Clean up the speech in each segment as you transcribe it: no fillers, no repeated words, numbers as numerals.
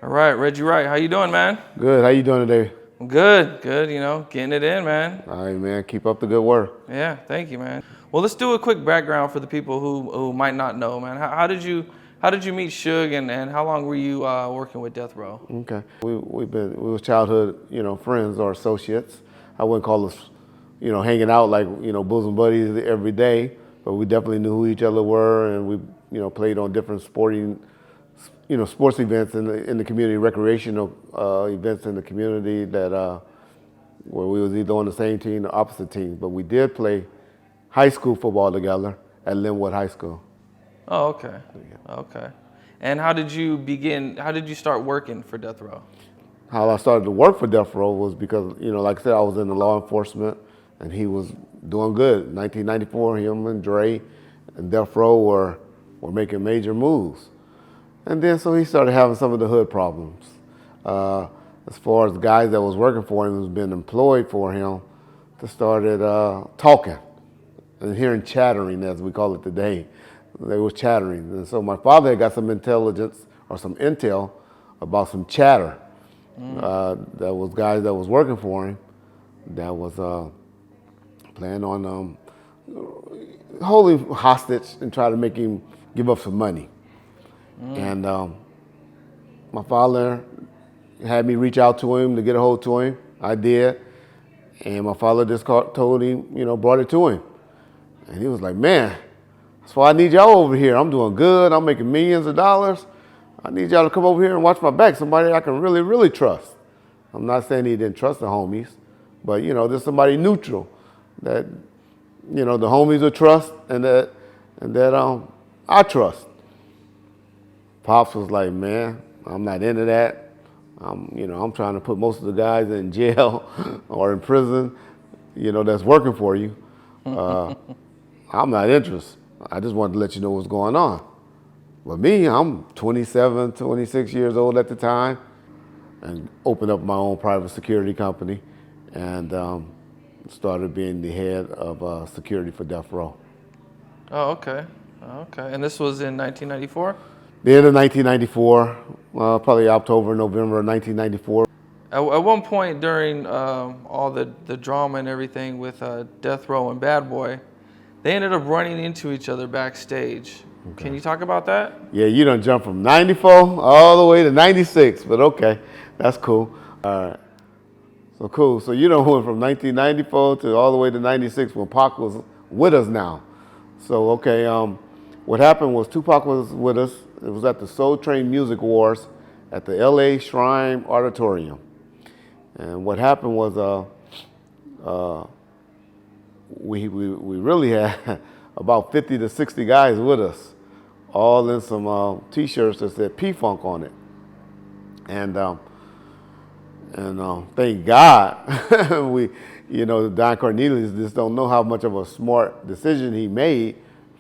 All right, Reggie Wright, how you doing, man? Good. How you doing today? Good, getting it in, man. All right, man. Keep up the good work. Yeah, thank you, man. Well, let's do a quick background for the people who might not know, man. How did you meet Suge, and how long were you working with Death Row? Okay. We was childhood, friends or associates. I wouldn't call us, hanging out like, bosom buddies every day, but we definitely knew who each other were, and we, played on different sports events in the community, recreational events in the community that where we was either on the same team or opposite teams. But we did play high school football together at Linwood High School. Oh, okay. Yeah. Okay. And how did you start working for Death Row? How I started to work for Death Row was because, like I said, I was in the law enforcement, and he was doing good. 1994, him and Dre and Death Row were making major moves. And then so he started having some of the hood problems. As far as the guys that was working for him, who's been employed for him, they started talking and hearing chattering, as we call it today. They were chattering. And so my father had got some intelligence or some intel about some chatter. That was guys that was working for him that was planning on holding him hostage and try to make him give up some money. And my father had me reach out to him to get a hold to him. I did. And my father just told him, brought it to him. And he was like, man, that's why I need y'all over here. I'm doing good. I'm making millions of dollars. I need y'all to come over here and watch my back. Somebody I can really, really trust. I'm not saying he didn't trust the homies, but, there's somebody neutral that, the homies will trust and that I trust. Pops was like, man, I'm not into that. I'm trying to put most of the guys in jail or in prison, that's working for you. I'm not interested. I just wanted to let you know what's going on. But me, I'm 27, 26 years old at the time, and opened up my own private security company and started being the head of security for Death Row. Oh, okay. Okay. And this was in 1994? The end of 1994, probably October, November of 1994. At one point during all the drama and everything with Death Row and Bad Boy, they ended up running into each other backstage. Okay. Can you talk about that? Yeah, you done jumped from 94 all the way to 96, but okay, that's cool. All right. So cool. So you done went from 1994 to all the way to 96 when Pac was with us now. So, okay, what happened was Tupac was with us. It was at the Soul Train Music Awards at the LA Shrine Auditorium. And what happened was we really had about 50 to 60 guys with us, all in some T-shirts that said P-Funk on it. And thank God, Don Cornelius just don't know how much of a smart decision he made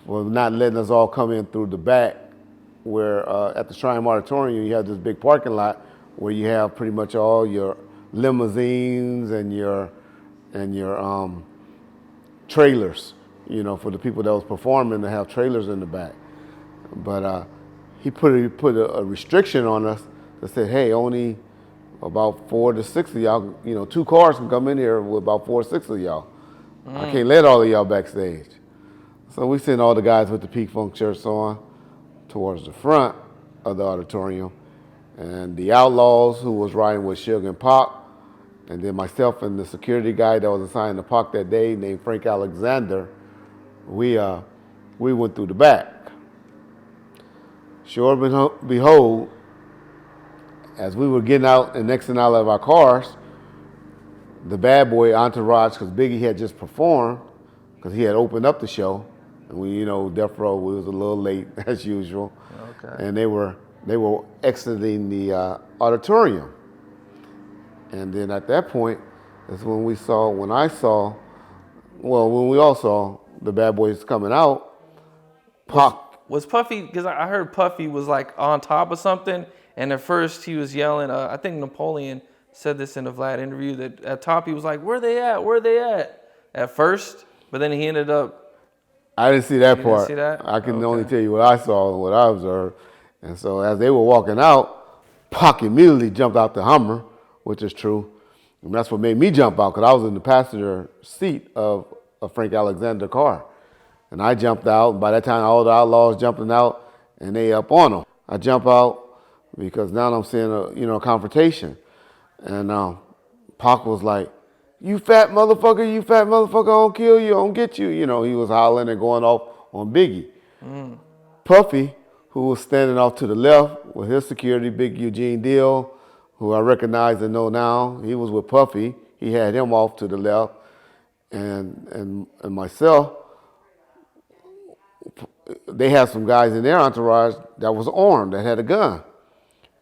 for not letting us all come in through the back, where at the Shrine Auditorium you have this big parking lot where you have pretty much all your limousines and your trailers, for the people that was performing to have trailers in the back. But he put a restriction on us that said, hey, only about 4 to 6 of y'all, 2 cars can come in here with about 4 or 6 of y'all. I can't let all of y'all backstage. So we sent all the guys with the P-Funk shirts on towards the front of the auditorium. And the Outlaws, who was riding with Suge and Pac, and then myself and the security guy that was assigned to Pac that day, named Frank Alexander, we went through the back. Sure behold, as we were getting out and exiting out of our cars, the Bad Boy entourage, because Biggie had just performed, because he had opened up the show, and we, Death Row, we was a little late as usual, okay. And they were exiting the auditorium. And then at that point is when we all saw the Bad Boys coming out. Pac. Was Puffy, because I heard Puffy was like on top of something, and at first he was yelling, I think Napoleon said this in the Vlad interview, that at top he was like, where they at first, but then he ended up. I didn't see that part. Didn't see that? I can only tell you what I saw and what I observed. And so as they were walking out, Pac immediately jumped out the Hummer, which is true. And that's what made me jump out, because I was in the passenger seat of a Frank Alexander car. And I jumped out. By that time, all the outlaws jumping out, and they up on them. I jump out because now I'm seeing a confrontation. And Pac was like, you fat motherfucker, I'll kill you, I'll get you. He was hollering and going off on Biggie. Puffy, who was standing off to the left with his security, Big Eugene Deal, who I recognize and know now, he was with Puffy. He had him off to the left. And myself, they had some guys in their entourage that was armed, that had a gun.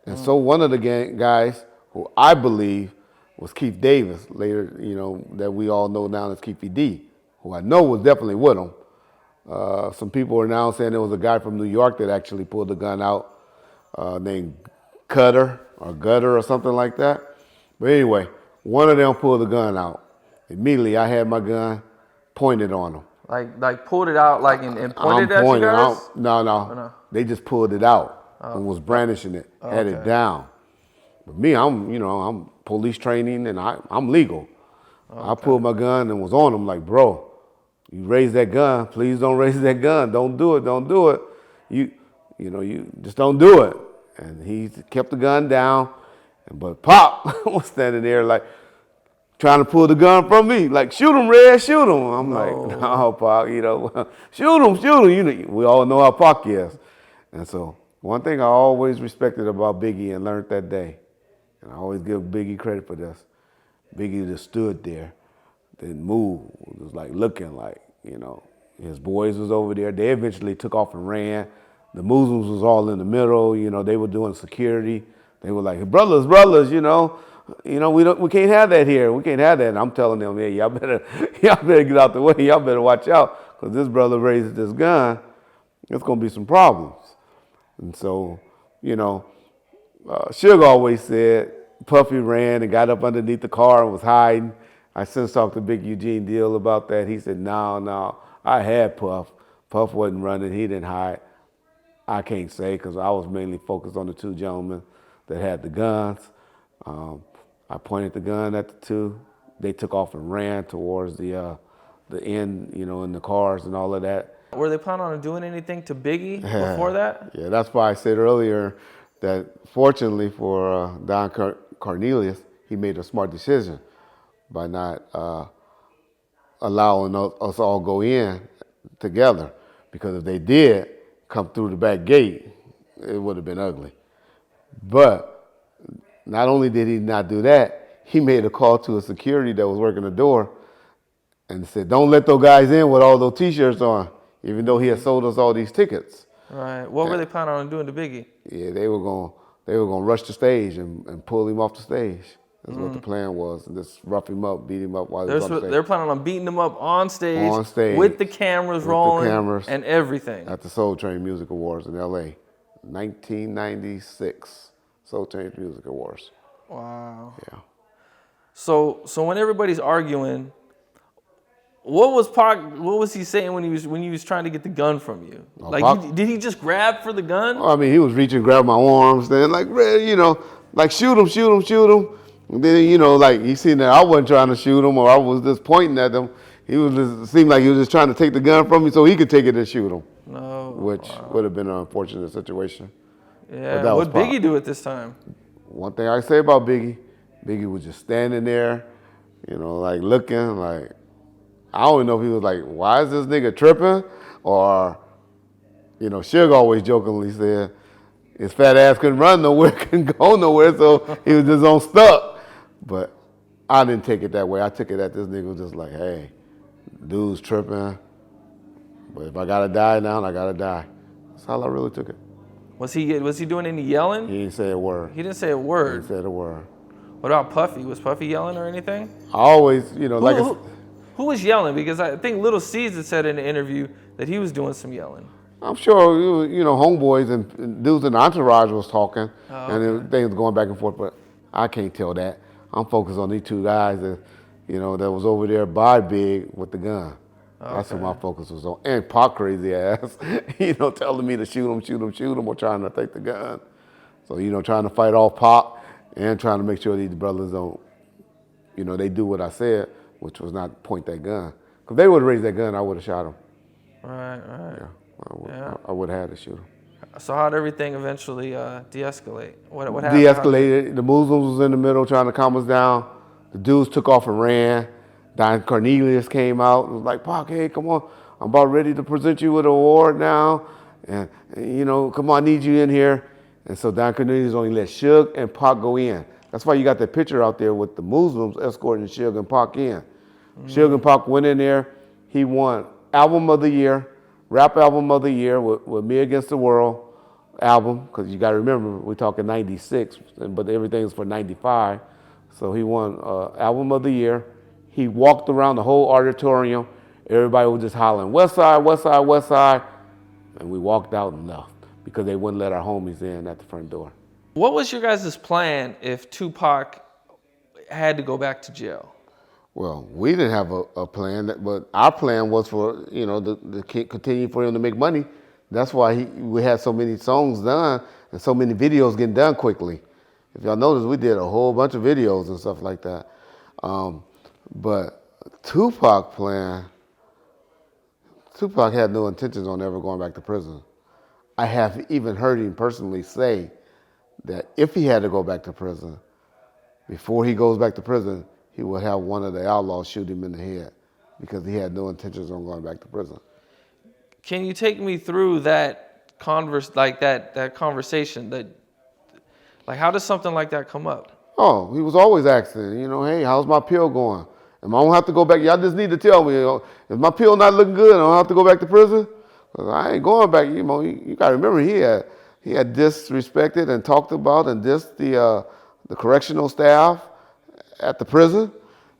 And so one of the guys, who I believe was Keith Davis, later, that we all know now as Keefy D, who I know was definitely with him. Some people are now saying there was a guy from New York that actually pulled the gun out, named Gutter or something like that. But anyway, one of them pulled the gun out. Immediately, I had my gun pointed on him. Like pulled it out, and pointed at you guys? No. They just pulled it out and was brandishing it, had it down. But me, I'm police training and I'm legal. I pulled my gun and was on him like, bro, you raise that gun, please don't raise that gun. Don't do it. You just don't do it. And he kept the gun down, but Pop was standing there like trying to pull the gun from me, like, shoot him, Red, shoot him. I'm like, no, Pop, shoot him. We all know how Pac is. And so one thing I always respected about Biggie and learned that day, and I always give Biggie credit for this, Biggie just stood there, didn't move, was like looking like, his boys was over there. They eventually took off and ran. The Muslims was all in the middle, they were doing security. They were like, brothers, we can't have that here. We can't have that. And I'm telling them, hey, y'all better get out the way. Y'all better watch out, because this brother raises this gun, it's gonna be some problems. And so, Suge always said Puffy ran and got up underneath the car and was hiding. I since talked to Big Eugene Deal about that. He said, no, I had Puff. Puff wasn't running, he didn't hide. I can't say, because I was mainly focused on the two gentlemen that had the guns. I pointed the gun at the two. They took off and ran towards the end, in the cars and all of that. Were they planning on doing anything to Biggie before that? Yeah, that's why I said earlier that fortunately for Don Cornelius, he made a smart decision by not allowing us all go in together. Because if they did come through the back gate, it would have been ugly. But not only did he not do that, he made a call to a security that was working the door and said, don't let those guys in with all those T-shirts on, even though he had sold us all these tickets. Right. What were they planning on doing to Biggie? Yeah, they were going to rush the stage and pull him off the stage. That's what the plan was. And just rough him up, beat him up while he was on stage. They're planning on beating him up on stage. With the cameras rolling and everything. At the Soul Train Music Awards in L.A. 1996 Soul Train Music Awards. Wow. Yeah. So when everybody's arguing, what was he saying when he was trying to get the gun from you? Did he just grab for the gun? I mean, he was reaching, grab my arms, then like shoot him. And then, like he seen that I wasn't trying to shoot him, or I was just pointing at him. It seemed like he was just trying to take the gun from me so he could take it and shoot him. No. Which would have been an unfortunate situation. Yeah. What did Biggie do at this time? One thing I say about Biggie was just standing there, like looking, like, I don't know if he was like, why is this nigga tripping? Or, Suge always jokingly said, his fat ass couldn't run nowhere, couldn't go nowhere, so he was just on stuck. But I didn't take it that way. I took it that this nigga was just like, hey, dude's tripping, but if I gotta die now, I gotta die. That's how I really took it. Was he doing any yelling? He didn't say a word. He didn't say a word? He didn't say a word. What about Puffy? Was Puffy yelling or anything? I always, who was yelling? Because I think Little Caesar said in the interview that he was doing some yelling. I'm sure, homeboys and dudes in the entourage was talking, and things going back and forth, but I can't tell that. I'm focused on these two guys that, that was over there by Big with the gun. That's what my focus was on. And Pac crazy ass, telling me to shoot him, or trying to take the gun. So, trying to fight off Pac and trying to make sure these brothers don't, they do what I said, which was not point that gun. Because if they would have raised that gun, I would have shot them. Right. Yeah. I would have had to shoot them. So how'd everything eventually de-escalate? What happened? De-escalated. The Muslims was in the middle trying to calm us down. The dudes took off and ran. Don Cornelius came out and was like, Pac, hey, come on. I'm about ready to present you with an award now. And come on, I need you in here. And so Don Cornelius only let Suge and Pac go in. That's why you got that picture out there with the Muslims escorting Suge and Pac in. Suge and Pac went in there. He won Album of the Year, Rap Album of the Year with Me Against the World album, because you got to remember, we're talking 96, but everything's for 95. So he won Album of the Year. He walked around the whole auditorium. Everybody was just hollering, West Side, West Side, West Side. And we walked out and left because they wouldn't let our homies in at the front door. What was your guys' plan if Tupac had to go back to jail? Well, we didn't have a plan, but our plan was for, to continue for him to make money. That's why we had so many songs done and so many videos getting done quickly. If y'all notice, we did a whole bunch of videos and stuff like that. But Tupac had no intentions on ever going back to prison. I have even heard him personally say that if he had to go back to prison, before he goes back to prison, he would have one of the outlaws shoot him in the head because he had no intentions on going back to prison. Can you take me through that conversation? How does something like that come up? Oh, he was always asking, hey, how's my pill going? Am I gonna have to go back? Y'all just need to tell me, if my pill not looking good, I don't have to go back to prison? 'Cause I ain't going back. You gotta remember he had disrespected and talked about and dissed the correctional staff at the prison.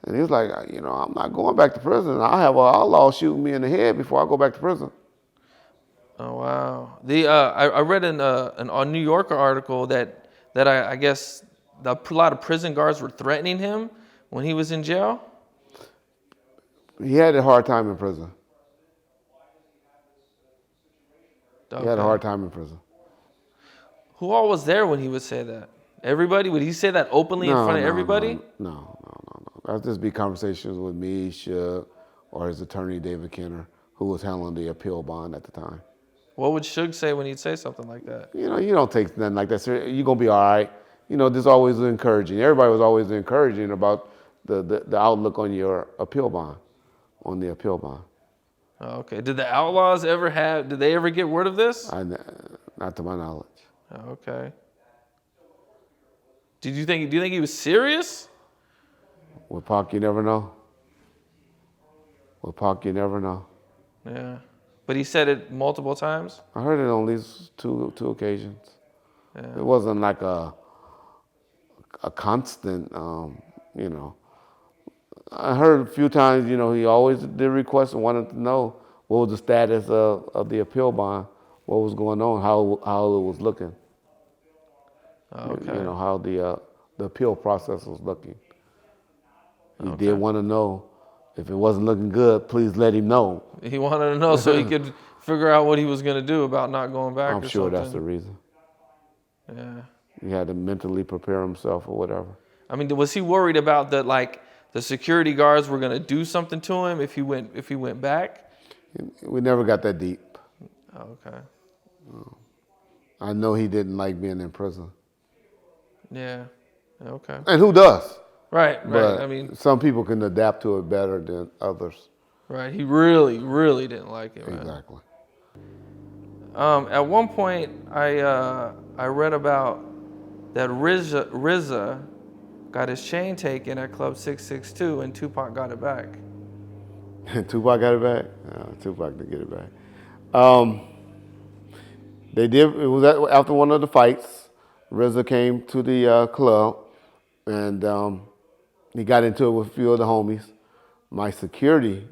And he was like, I'm not going back to prison. I'll have an outlaw shooting me in the head before I go back to prison. Oh wow! I read in a New Yorker article that I guess a lot of prison guards were threatening him when he was in jail. He had a hard time in prison. Okay. He had a hard time in prison. Who all was there when he would say that? Everybody? Would he say that openly in front of everybody? No. That would just be conversations with me, Suge, or his attorney, David Kenner, who was handling the appeal bond at the time. What would Suge say when he'd say something like that? You don't take nothing like that serious. You're going to be all right. This always encouraging. Everybody was always encouraging about the outlook on your appeal bond, on the appeal bond. Oh, okay. Did the Outlaws did they ever get word of this? Not to my knowledge. Oh, okay. Do you think he was serious? With Pac, you never know. With Pac, you never know. Yeah. But he said it multiple times? I heard it on at least two occasions. Yeah. It wasn't like a constant, I heard a few times, he always did request and wanted to know what was the status of the appeal bond, what was going on, how it was looking. Okay. How the appeal process was looking. He Okay. did want to know if it wasn't looking good, please let him know. He wanted to know so he could figure out what he was going to do about not going back. I'm sure that's the reason. Yeah. He had to mentally prepare himself or whatever. I mean, was he worried about the security guards were going to do something to him if he went back? We never got that deep. Oh, okay. I know he didn't like being in prison. Yeah. Okay. And who does? Right. But I mean, some people can adapt to it better than others. right. He really, really didn't like it, man. Exactly. At one point, I read about that RZA got his chain taken at Club 662 and Tupac got it back. Tupac got it back? No, Tupac didn't get it back. They did. It was after one of the fights. RZA came to the club, and he got into it with a few of the homies. My security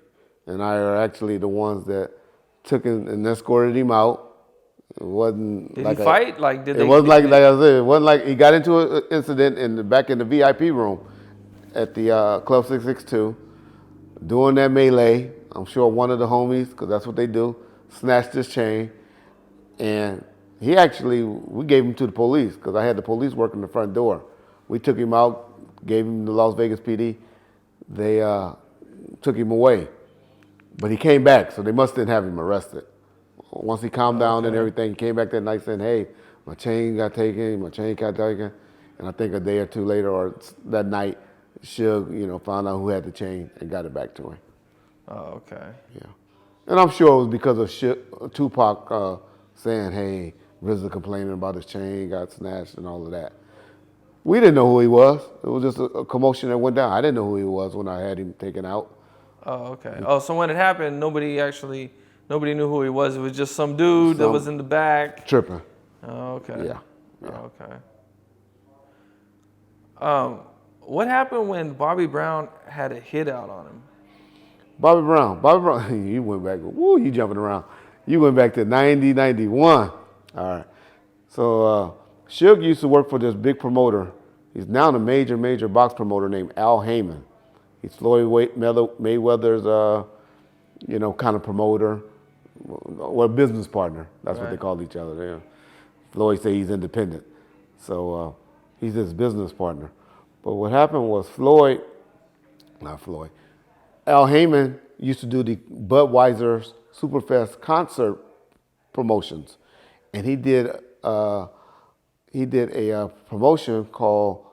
and I are actually the ones that took him and escorted him out. It wasn't Did like he fight? It wasn't like I said. It wasn't like he got into an incident back in the VIP room at the Club 662, doing that melee. I'm sure one of the homies, because that's what they do, snatched his chain, and We gave him to the police because I had the police working the front door. We took him out, gave him to Las Vegas PD. They took him away. But he came back, so they must didn't have him arrested. Once he calmed down and everything, he came back that night saying, hey, my chain got taken. And I think a day or two later or that night, Suge, found out who had the chain and got it back to him. Oh, okay. Yeah. And I'm sure it was because of Tupac saying, hey, RZA complaining about his chain got snatched and all of that. We didn't know who he was. It was just a commotion that went down. I didn't know who he was when I had him taken out. Oh, okay. Oh, so when it happened, nobody knew who he was. It was just some dude that was in the back. Tripping. Oh, okay. Yeah. Oh, okay. What happened when Bobby Brown had a hit out on him? Bobby Brown, you went back, you jumping around. You went back to 90, 91. All right. So Suge used to work for this big promoter. He's now a major box promoter named Al Heyman. He's Floyd Mayweather's, kind of promoter, or business partner. That's what they call each other. Yeah. Floyd say he's independent. So he's his business partner. But what happened was Al Heyman used to do the Budweiser Superfest concert promotions. And he did a promotion called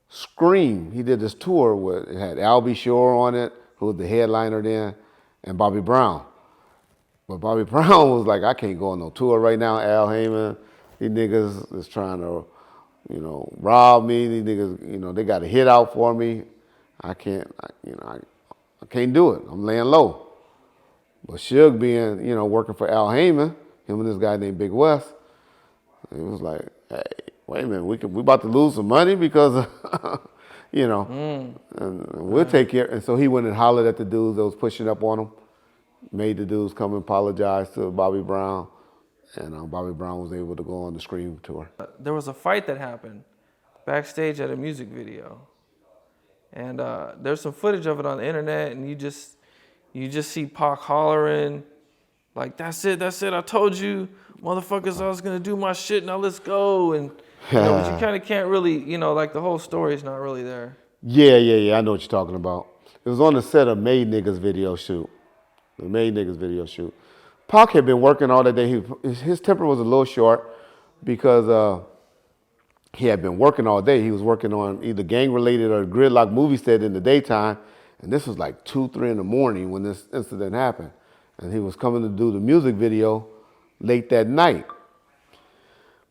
Scream. He did this tour with, it had Albie Shore on it, who was the headliner then, and Bobby Brown. But Bobby Brown was like, I can't go on no tour right now, Al Heyman. These niggas is trying to, rob me. These niggas, they got a hit out for me. I can't do it. I'm laying low. But Suge being, working for Al Heyman, him and this guy named Big West, it was like, hey, wait a minute, we about to lose some money because, and we'll take care. And so he went and hollered at the dudes that was pushing up on him, made the dudes come and apologize to Bobby Brown, and Bobby Brown was able to go on the Scream tour. There was a fight that happened backstage at a music video. And there's some footage of it on the internet, and you just see Pac hollering, like, that's it, I told you, motherfuckers, I was gonna do my shit, now let's go. And but you kind of can't really, like the whole story is not really there. Yeah, I know what you're talking about. It was on the set of Made Niggas video shoot. The Made Niggas video shoot. Pac had been working all that day. His temper was a little short because he had been working all day. He was working on either gang-related or gridlock movie set in the daytime. And this was like 2, 3 in the morning when this incident happened. And he was coming to do the music video late that night.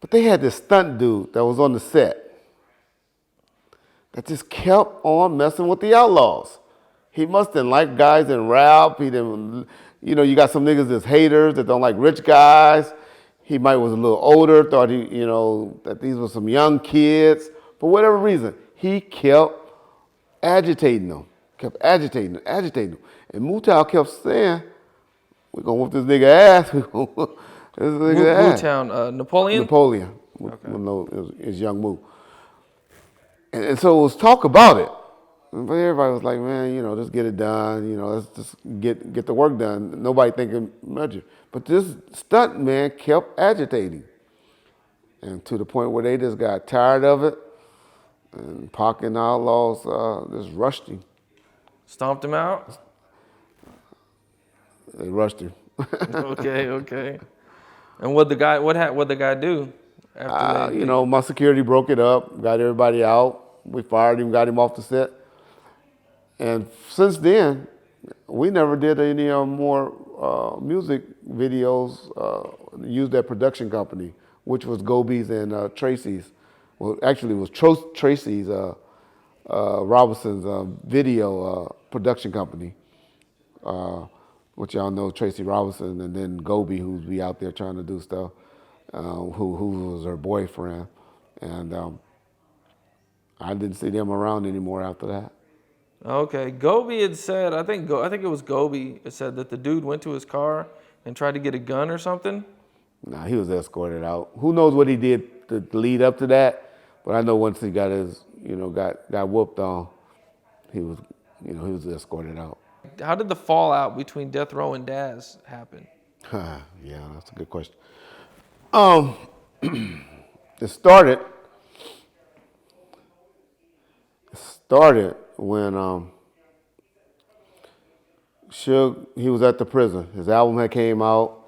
But they had this stunt dude that was on the set that just kept on messing with the Outlaws. He must have liked guys in rap. He didn't, you got some niggas that's haters that don't like rich guys. He might was a little older, thought that these were some young kids. For whatever reason, he kept agitating them. And Mootown kept saying, we're going to whoop this nigga ass. Mootown, Napoleon? Napoleon. Okay. No, it was Young Moo. And so it was talk about it. But everybody was like, man, just get it done. Let's just get the work done. Nobody thinking much. But this stunt man kept agitating. And to the point where they just got tired of it. And Pac and the Outlaws just rushed him. Stomped him out? They rushed him. Okay. And what'd the guy do? After my security broke it up, got everybody out. We fired him, got him off the set. And since then, we never did any more music videos, used that production company, which was Gobi's and Tracy's. Well, actually, it was Tracy's Robinson's video production company, which y'all know Tracy Robinson, and then Gobi, who's be out there trying to do stuff, who was her boyfriend. And I didn't see them around anymore after that. Okay, Gobi had said, I think it was Gobi, it said that the dude went to his car and tried to get a gun or something. Nah, he was escorted out. Who knows what he did to lead up to that? But I know once he got his, got whooped on, he was escorted out. How did the fallout between Death Row and Daz happen? Yeah, that's a good question. it started when Suge, he was at the prison. His album had came out,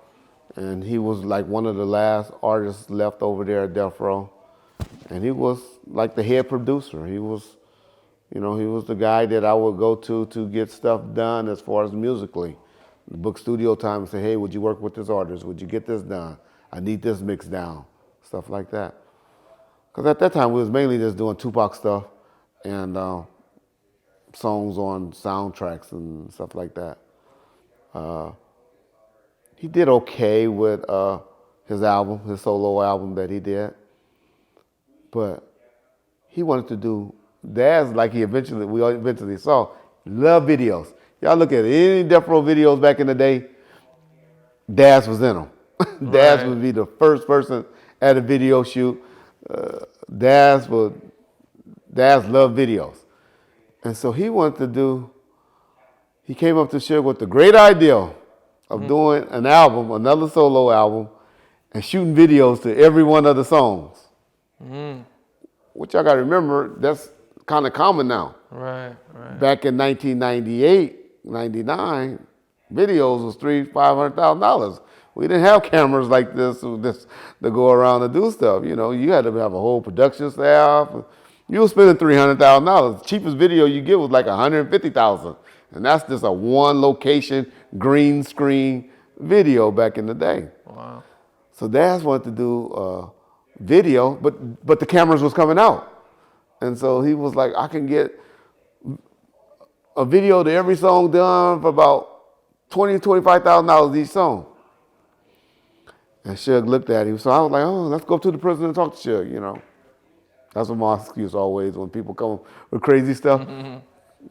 and he was like one of the last artists left over there at Death Row. And he was like the head producer. He was, he was the guy that I would go to get stuff done as far as musically. Book studio time and say, hey, would you work with this artist? Would you get this done? I need this mixed down, stuff like that. Because at that time, we was mainly just doing Tupac stuff and songs on soundtracks and stuff like that. He did okay with his album, his solo album that he did. But he wanted to do Daz like we eventually saw. Love videos. Y'all look at any Death Row videos back in the day, Daz was in them. Daz would be the first person at a video shoot. Daz loved videos. And so he came up to Suge with the great idea of doing an album, another solo album, and shooting videos to every one of the songs. Which I got to remember, that's kind of common now. Right. Back in 1998, 99, videos was $300,000-$500,000. We didn't have cameras like this to go around and do stuff. You had to have a whole production staff. You were spending $300,000. The cheapest video you get was like $150,000, and that's just a one location green screen video back in the day. Wow. So Daz wanted to do video, but the cameras was coming out. And so he was like, I can get a video to every song done for about $20,000 to $25,000 each song. And Suge looked at him. So I was like, oh, let's go up to the prison and talk to Suge, That's what my excuse always when people come with crazy stuff.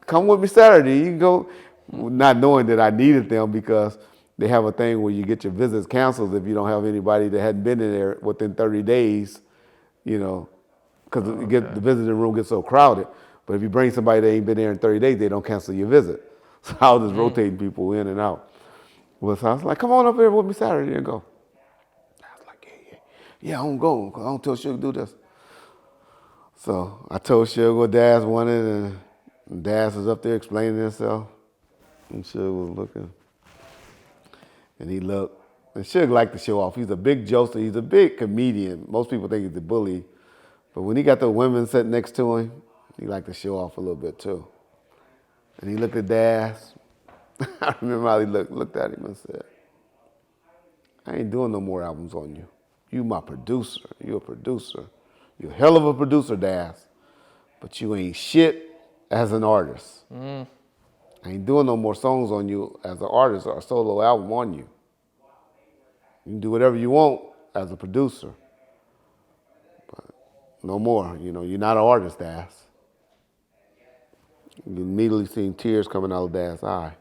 Come with me Saturday. You can go, not knowing that I needed them because they have a thing where you get your visits canceled if you don't have anybody that hadn't been in there within 30 days, because the visiting room gets so crowded. But if you bring somebody that ain't been there in 30 days, they don't cancel your visit. So I was just rotating people in and out. Well, so I was like, come on up here with me Saturday and go. I was like, yeah, I don't go because I don't tell Suge to do this. So I told Suge what Daz wanted, and Daz was up there explaining himself. And Suge was looking. And he looked. And Suge liked to show off. He's a big jokester. He's a big comedian. Most people think he's a bully. But when he got the women sitting next to him, he liked to show off a little bit too. And he looked at Daz. I remember how he looked at him and said, I ain't doing no more albums on you. You my producer. You a producer. You a hell of a producer, Daz. But you ain't shit as an artist. I ain't doing no more songs on you as an artist or a solo album on you. You can do whatever you want as a producer. But no more. You're not an artist, Daz. You immediately seen tears coming out of Daz's eye.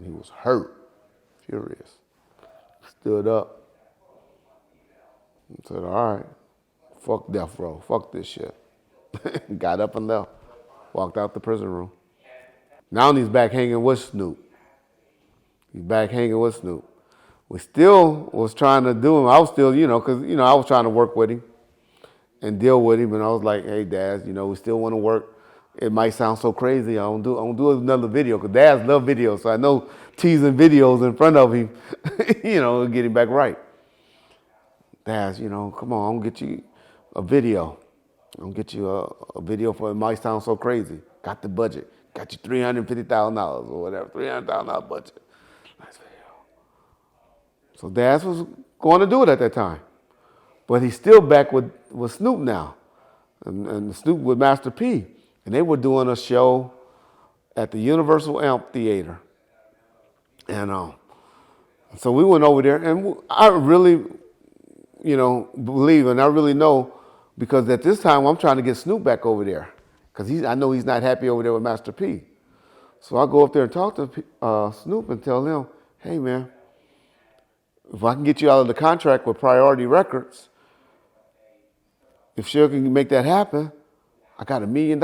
He was hurt, furious. Stood up and said, all right, fuck Death Row, fuck this shit. Got up and left, walked out the prison room. Now he's back hanging with Snoop. We still was trying to do him. I was still, because, I was trying to work with him and deal with him. And I was like, hey, Daz, we still want to work. It might sound so crazy. I don't do another video because Daz love videos. So I know teasing videos in front of him, get him back right. Daz, come on, I'm going to get you a video. I'm going to get you a video for it might sound so crazy. Got the budget. Got you $350,000 or whatever, $300,000 budget. Nice video. So Daz was going to do it at that time. But he's still back with Snoop now. And Snoop with Master P. And they were doing a show at the Universal Amphitheater. And so we went over there. And I really, believe and I really know because at this time I'm trying to get Snoop back over there. Because I know he's not happy over there with Master P. So I go up there and talk to Snoop and tell him, hey, man, if I can get you out of the contract with Priority Records, if Suge can make that happen, I got $1 million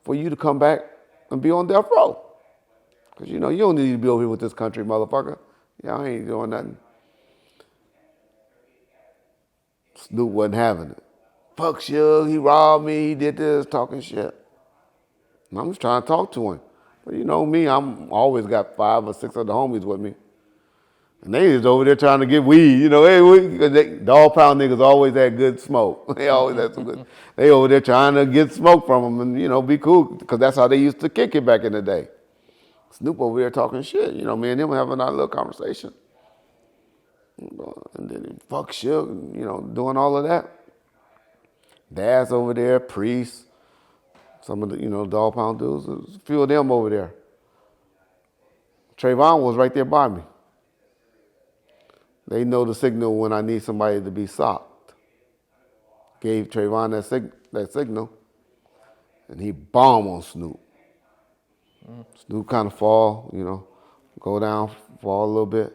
for you to come back and be on Death Row. Because, you don't need to be over here with this country, motherfucker. Y'all ain't doing nothing. Snoop wasn't having it. Fuck Suge, he robbed me, he did this, talking shit. And I'm just trying to talk to him. But you know me, I'm always got 5 or 6 other homies with me. And they just over there trying to get weed. You know, Dog Pound niggas always had good smoke. They always had some good. They over there trying to get smoke from them and, you know, be cool. Because that's how they used to kick it back in the day. Snoop over there talking shit. You know, me and him having our little conversation. And then fuck Suge, you know, doing all of that. Daz over there, Priest, some of the, you know, Dog Pound dudes, there's a few of them over there. Trayvon was right there by me. They know the signal when I need somebody to be socked. Gave Trayvon that signal, and he bombed on Snoop. Snoop kind of fall, you know, go down, fall a little bit.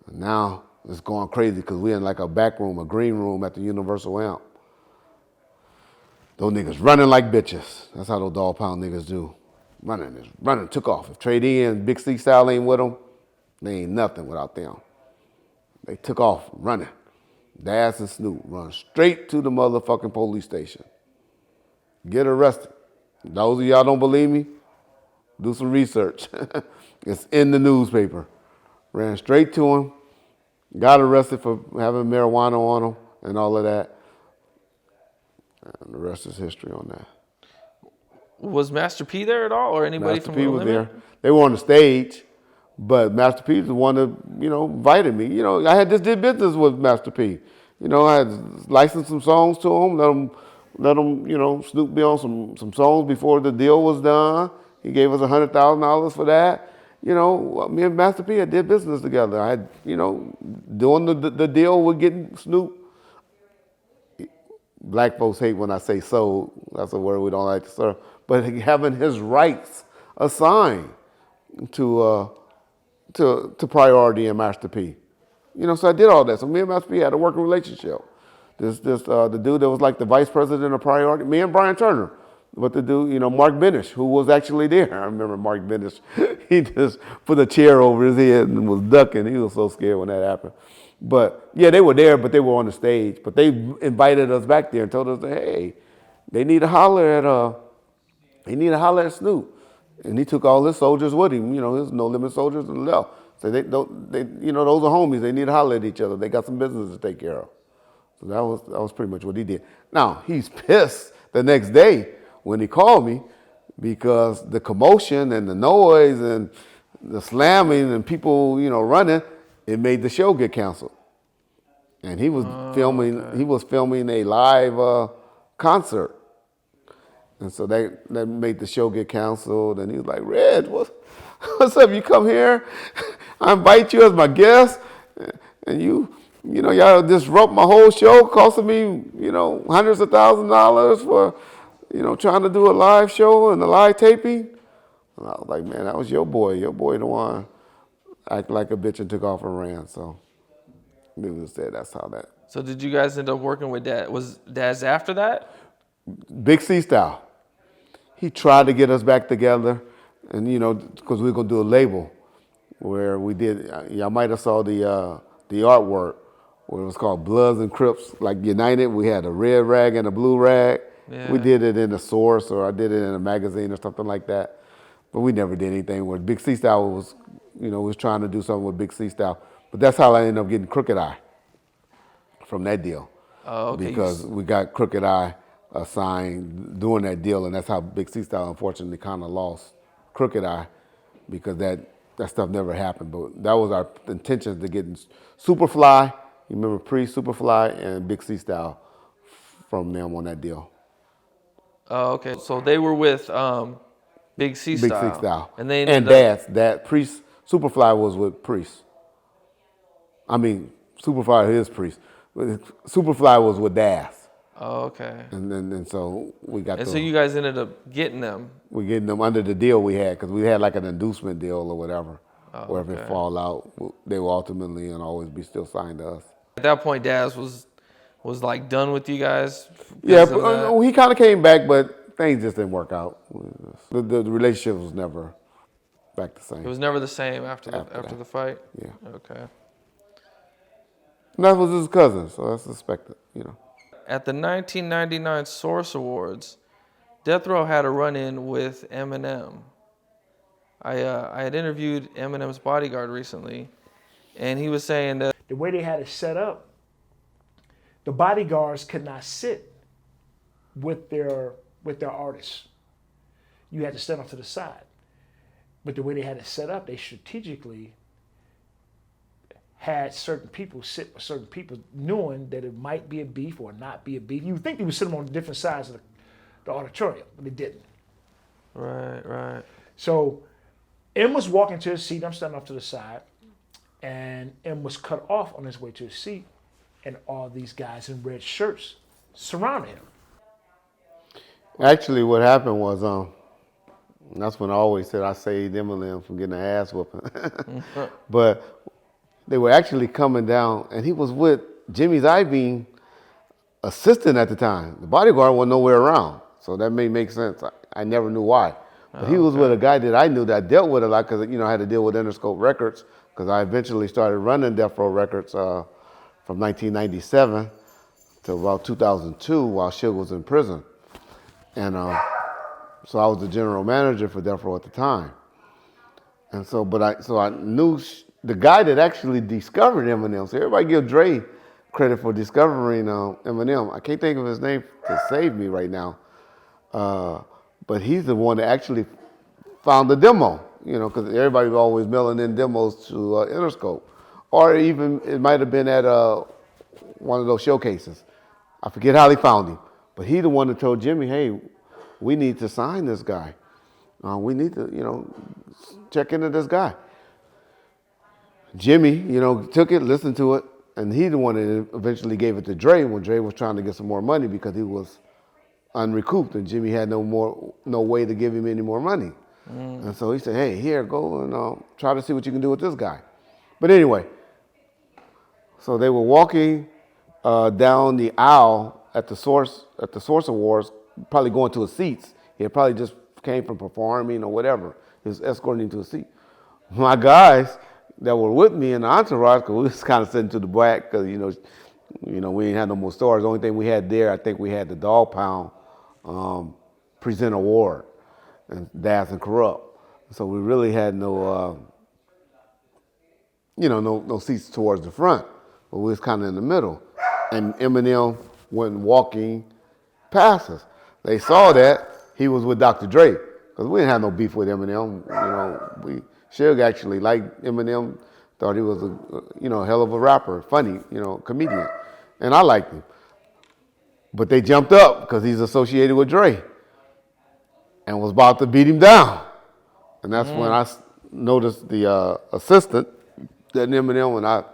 And now it's going crazy because we're in like a back room, a green room at the Universal Amp. Those niggas running like bitches. That's how those Dog Pound niggas do. Running, took off. If Trey D and Big C Style ain't with them, they ain't nothing without them. They took off running. Daz and Snoop run straight to the motherfucking police station. Get arrested. Those of y'all don't believe me, do some research. It's in the newspaper. Ran straight to him, got arrested for having marijuana on him and all of that. And the rest is history on that. Was Master P there at all, or anybody Master from P the was Limit? there. They were on the stage, but Master P was the one that, you know, invited me. You know, I had just did business with Master P. You know, I had licensed some songs to him, let him, you know, Snoop be on some songs before the deal was done. He gave us $100,000 for that. You know, me and Master P had did business together. I had, you know, doing the deal with getting Snoop. Black folks hate when I say sold. That's a word we don't like to serve. But having his rights assigned to Priority and Master P. You know, so I did all that. So me and Master P had a working relationship. The dude that was like the vice president of Priority, me and Brian Turner. But the dude, you know, Mark Benish, who was actually there. I remember Mark Benish, he just put a chair over his head and was ducking. He was so scared when that happened. But yeah, they were there, but they were on the stage. But they invited us back there and told us, hey, they need to holler at Snoop. And he took all his soldiers with him, you know, his No Limit soldiers and left. So they, you know, those are homies. They need to holler at each other. They got some business to take care of. So that was pretty much what he did. Now, he's pissed the next day when he called me because the commotion and the noise and the slamming and people, you know, running, it made the show get canceled. And he was filming a live concert. And so that made the show get canceled. And he was like, Red, what's up? You come here, I invite you as my guest, and you know, y'all disrupt my whole show, costing me, you know, hundreds of $1,000s for, you know, trying to do a live show and a live taping. And I was like, man, that was your boy the one acted like a bitch and took off and ran. So needless to say, that's how that. So did you guys end up working with Daz? Was Daz after that? Big C Style. He tried to get us back together, and you know, because we were gonna do a label where we did. Y'all might have saw the artwork where it was called Bloods and Crips, like United. We had a red rag and a blue rag. Yeah. We did it in a Source, or I did it in a magazine or something like that. But we never did anything where Big C Style was, you know, was trying to do something with Big C Style. But that's how I ended up getting Crooked Eye from that deal. Oh, okay. Because we got Crooked Eye assigned doing that deal, and that's how Big C Style unfortunately kind of lost Crooked Eye because that stuff never happened. But that was our intention to get Superfly, you remember Superfly and Big C Style from them on that deal. Oh, okay. So they were with Big C Style. Big C Style. And they that Priest, Superfly was with Priest. I mean, Superfly is Priest. Superfly was with Daz. Oh, okay. And so we got. And so you guys ended up getting them. We getting them under the deal we had because we had like an inducement deal or whatever. Oh, where if it fall out, they will ultimately and always be still signed to us. At that point, Daz was like done with you guys. Yeah, he kind of came back, but things just didn't work out. The relationship was never back the same. It was never the same after the fight. Yeah. Okay. And that was his cousin, so I suspected, At the 1999 Source Awards, Death Row had a run-in with Eminem. I had interviewed Eminem's bodyguard recently, and he was saying that The way they had it set up, the bodyguards could not sit with their artists. You had to stand off to the side. But the way they had it set up, they strategically had certain people sit with certain people, knowing that it might be a beef or not be a beef. You would think they would sit them on different sides of the auditorium, but they didn't. Right. So M was walking to his seat. I'm standing off to the side, and M was cut off on his way to his seat, and all these guys in red shirts surrounded him. Actually, what happened was, that's when I always said I saved Eminem from getting an ass whooping. But they were actually coming down, and he was with Jimmy's Iovine assistant at the time. The bodyguard wasn't nowhere around, so that may make sense. I never knew why. But he was with a guy that I knew that I dealt with a lot because, I had to deal with Interscope Records because I eventually started running Death Row Records from 1997 to about 2002 while Suge was in prison. And so I was the general manager for Death Row at the time. And so, I knew the guy that actually discovered Eminem. So everybody give Dre credit for discovering Eminem. I can't think of his name to save me right now. But he's the one that actually found the demo, because everybody was always mailing in demos to Interscope. Or even it might have been at one of those showcases. I forget how they found him. But he the one that told Jimmy, hey, we need to sign this guy. We need to, check into this guy. Jimmy, took it, listened to it, and he the one that eventually gave it to Dre when Dre was trying to get some more money because he was unrecouped and Jimmy had no way to give him any more money. And so he said, hey, here, go and try to see what you can do with this guy. But anyway, so they were walking down the aisle at the Source Awards, probably going to his seats. He had probably just came from performing or whatever. He was escorting him to a seat. My guys that were with me in the entourage, because we was kind of sitting to the back, because, we ain't had no more stars. The only thing we had there, I think we had the Dog Pound present award and Daz and Corrupt. So we really had no seats towards the front, but we was kind of in the middle. And Eminem went walking past us. They saw that he was with Dr. Dre, because we didn't have no beef with Eminem. Suge actually liked Eminem, thought he was a hell of a rapper, funny, comedian, and I liked him. But they jumped up because he's associated with Dre and was about to beat him down. And that's when I noticed the assistant, that Eminem, and I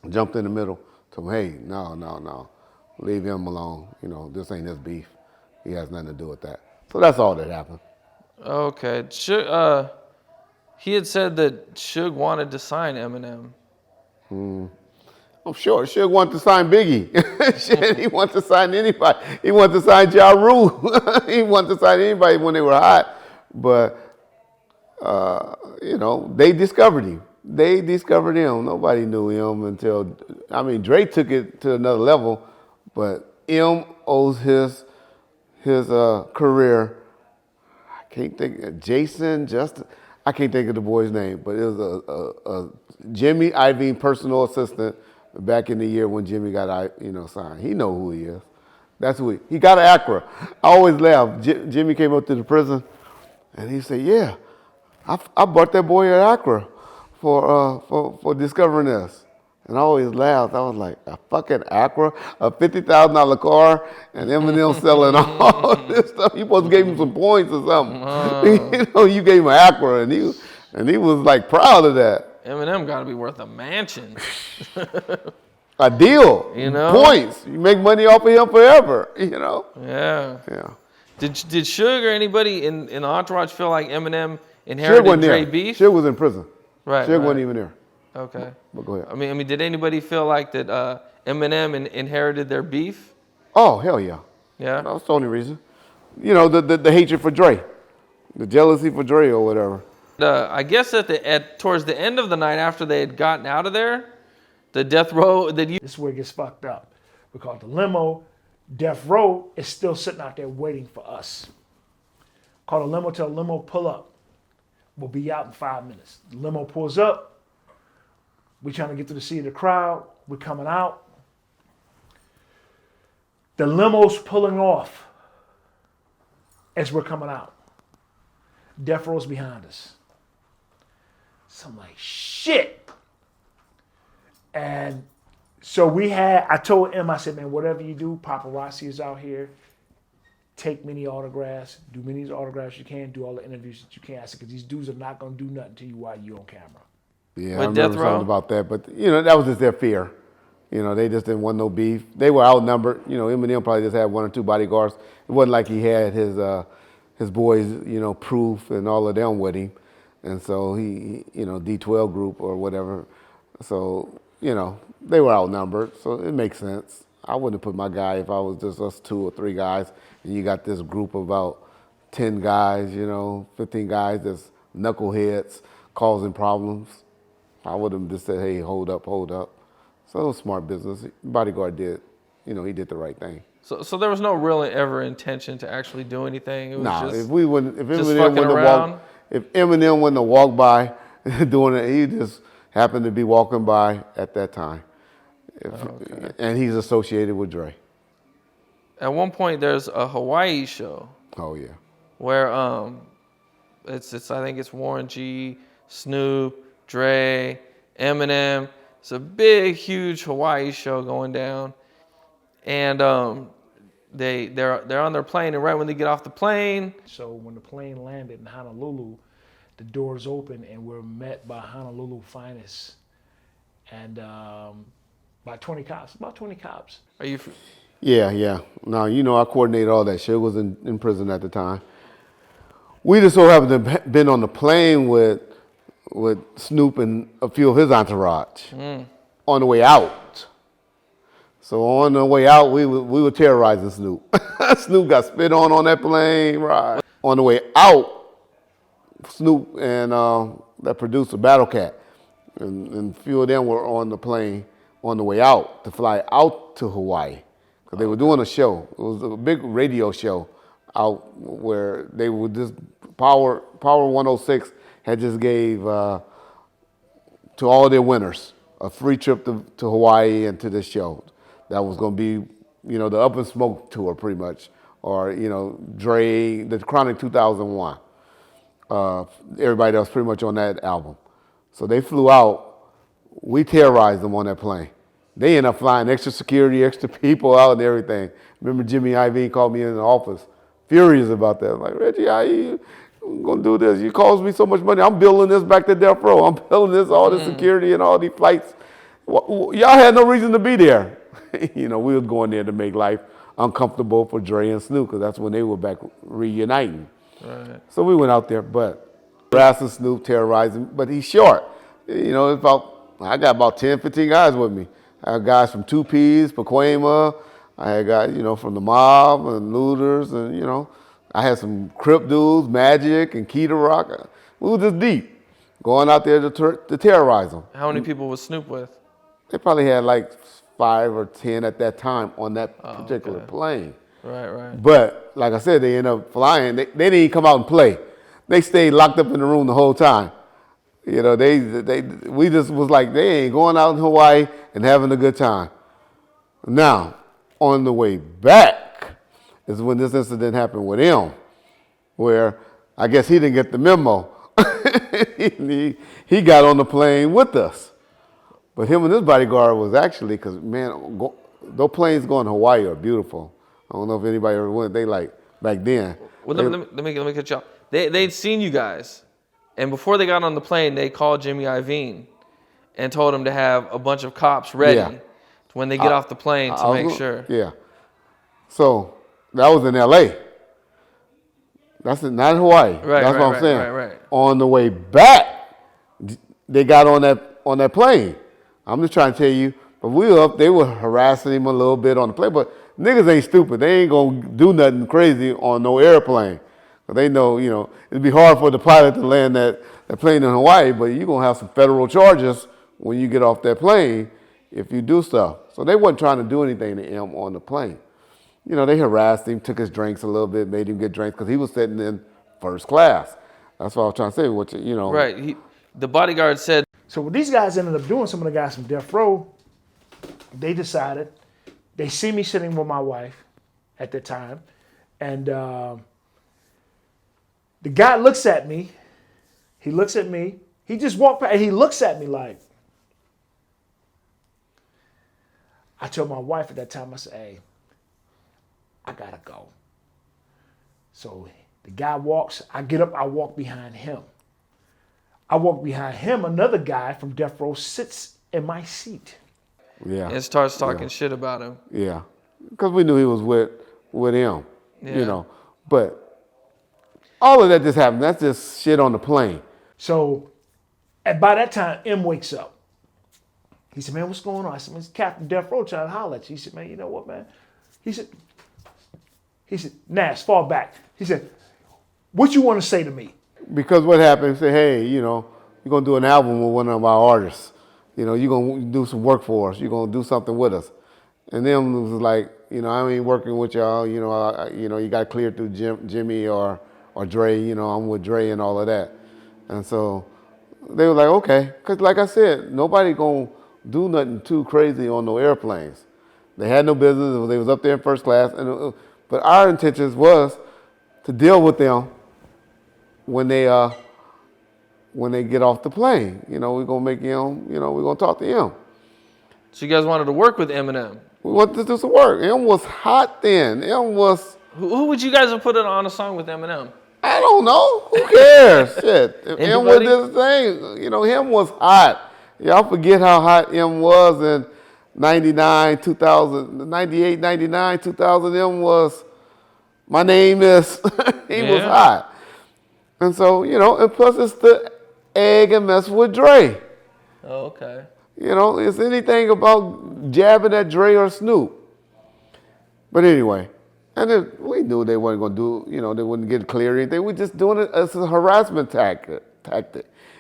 jumped in the middle. Told him, hey, no, leave him alone. This ain't his beef. He has nothing to do with that. So that's all that happened. Okay. He had said that Suge wanted to sign Eminem. I'm sure Suge wanted to sign Biggie. Shit, he wanted to sign anybody. He wanted to sign Ja Rule. He wanted to sign anybody when they were hot. But, they discovered him. They discovered him. Nobody knew him until, Dre took it to another level, but M owes his career, I can't think, Justin, I can't think of the boy's name, but it was a Jimmy Iovine personal assistant back in the year when Jimmy got signed. He know who he is. That's who he got an Acura. I always laugh. Jimmy came up to the prison, and he said, "Yeah, I bought that boy an Acura for discovering this." And I always laughed. I was like, a fucking Acura, a $50,000 car, and Eminem selling all this stuff. You supposed to give him some points or something. You gave him an Acura, and he was like proud of that. Eminem got to be worth a mansion. A deal. Points. You make money off of him forever. Yeah. Yeah. Did Suge or anybody in the entourage feel like Eminem inherited Dre beef? Suge was in prison. Right. Suge wasn't even there. Okay. But go ahead. I mean, did anybody feel like that Eminem inherited their beef? Oh, hell yeah. Yeah? That's the only reason. The hatred for Dre. The jealousy for Dre or whatever. I guess towards the end of the night after they had gotten out of there, The death row that you. This is where it gets fucked up. Because the limo, death row, is still sitting out there waiting for us. Call the limo, tell the limo, pull up. We'll be out in 5 minutes. The limo pulls up. We're trying to get to the seat of the crowd. We're coming out. The limo's pulling off as we're coming out. Death row's behind us. So I'm like, shit. And so I told him, I said, man, whatever you do, paparazzi is out here. Take many autographs. Do many autographs you can. Do all the interviews that you can. I said, because these dudes are not going to do nothing to you while you're on camera. Yeah, With I remember death row? something about that. But, that was just their fear. They just didn't want no beef. They were outnumbered. Eminem probably just had 1 or 2 bodyguards. It wasn't like he had his boys, Proof and all of them with him. And so he D12 group or whatever. So, they were outnumbered. So it makes sense. I wouldn't have put my guy if I was just us 2 or 3 guys. And you got this group of about 10 guys, 15 guys that's knuckleheads causing problems. I would have just said, hey, hold up. So it was smart business. Bodyguard did, he did the right thing. So there was no real ever intention to actually do anything. It was just, if Eminem fucking wouldn't around. if Eminem wouldn't have walked by doing it, he just happened to be walking by at that time. Okay. And he's associated with Dre. At one point, there's a Hawaii show Oh yeah. where it's I think it's Warren G, Snoop, Dre, Eminem. It's a big, huge Hawaii show going down, and they're on their plane, and right when they get off the plane, So when the plane landed in Honolulu, the doors open and we're met by Honolulu finest and by 20 cops, about 20 cops. are you? Yeah. Now, I coordinated all that shit. Was in prison at the time. We just so happened to have been on the plane with Snoop and a few of his entourage on the way out. So on the way out, we were terrorizing Snoop. Snoop got spit on that plane ride. On the way out, Snoop and that producer, Battle Cat, and a few of them were on the plane on the way out to fly out to Hawaii. Because they were doing a show. It was a big radio show out where they would just, Power 106 had just gave to all their winners a free trip to Hawaii and to this show. That was going to be, the Up and Smoke tour pretty much. Or, Dre, the Chronic 2001. Everybody else pretty much on that album. So they flew out. We terrorized them on that plane. They ended up flying extra security, extra people out and everything. Remember Jimmy Iovine called me in the office, furious about that. I'm like, Reggie, how you going to do this? You cost me so much money. I'm building this back to death row. I'm building this, all this security and all these flights. Y'all had no reason to be there. We was going there to make life uncomfortable for Dre and Snoop because that's when they were back reuniting. Right. So we went out there, but harassing Snoop, terrorizing, but he's short. I got about 10, 15 guys with me. I had guys from 2Ps, Pacoima. I had guys, from the mob and looters, and I had some Crip dudes, Magic and Key to Rock. We were just deep, going out there to terrorize them. How many people was Snoop with? They probably had like 5 or 10 at that time on that particular plane. Right. But like I said, they ended up flying. They didn't even come out and play. They stayed locked up in the room the whole time. We just was like, they ain't going out in Hawaii and having a good time. Now, on the way back is when this incident happened with him, where I guess he didn't get the memo. he got on the plane with us. But him and his bodyguard was actually, because, man, those planes going to Hawaii are beautiful. I don't know if anybody ever went. They like, back then. Well, let me cut you off. They'd seen you guys. And before they got on the plane, they called Jimmy Iovine and told him to have a bunch of cops ready when they get off the plane to make sure. Yeah. So that was in L.A. That's not in Hawaii. That's what I'm saying. Right. On the way back, they got on that plane. I'm just trying to tell you, but we were up, they were harassing him a little bit on the plane, but niggas ain't stupid. They ain't going to do nothing crazy on no airplane. But they know, it'd be hard for the pilot to land that plane in Hawaii, but you're going to have some federal charges when you get off that plane if you do stuff. So they wasn't trying to do anything to him on the plane. You know, they harassed him, took his drinks a little bit, made him get drinks because he was sitting in first class. That's what I was trying to say. Which, you know, Right. The bodyguard said. So what these guys ended up doing, some of the guys from Death Row, they decided, they see me sitting with my wife at the time, and the guy looks at me. He looks at me. He just walked by and he looks at me like, I told my wife at that time, I said, hey, I gotta go. So the guy walks, I get up, I walk behind him. I walk behind him, another guy from Death Row sits in my seat. yeah, And starts talking shit about him. yeah, because we knew he was with him, Yeah. you know. But all of that just happened. That's just shit on the plane. So and by that time, M wakes up. He said, man, what's going on? I said, man, it's Captain Death Row trying to holler at you. He said, man, you know what, man? He said, Nas, fall back. He said, what you want to say to me? Because what happened, he said, hey, you know, you're going to do an album with one of our artists. You know, you're going to do some work for us. You're going to do something with us. And then it was like, you know, I ain't working with y'all. You know, you got cleared through Jimmy or Dre. You know, I'm with Dre and all of that. And so they were like, okay. Because like I said, nobody going to do nothing too crazy on no airplanes. They had no business. They was up there in first class. But our intentions was to deal with them when they get off the plane. You know, we're going to make him, you know, we're going to talk to him. So you guys wanted to work with Eminem. We wanted to do some work. M was hot then. M was... Who would you guys have put on a song with Eminem? I don't know. Who cares? Shit. If M was Anybody? this thing, you know, him was hot. Y'all forget how hot M was in 99, 2000, 98, 99, 2000. M was, my name is, he was hot. And so, you know, and plus it's the egg and mess with Dre. Oh, okay. You know, it's anything about jabbing at Dre or Snoop. But anyway, and then we knew they weren't going to do, you know, they wouldn't get clear or anything. We're just doing it as a harassment tactic.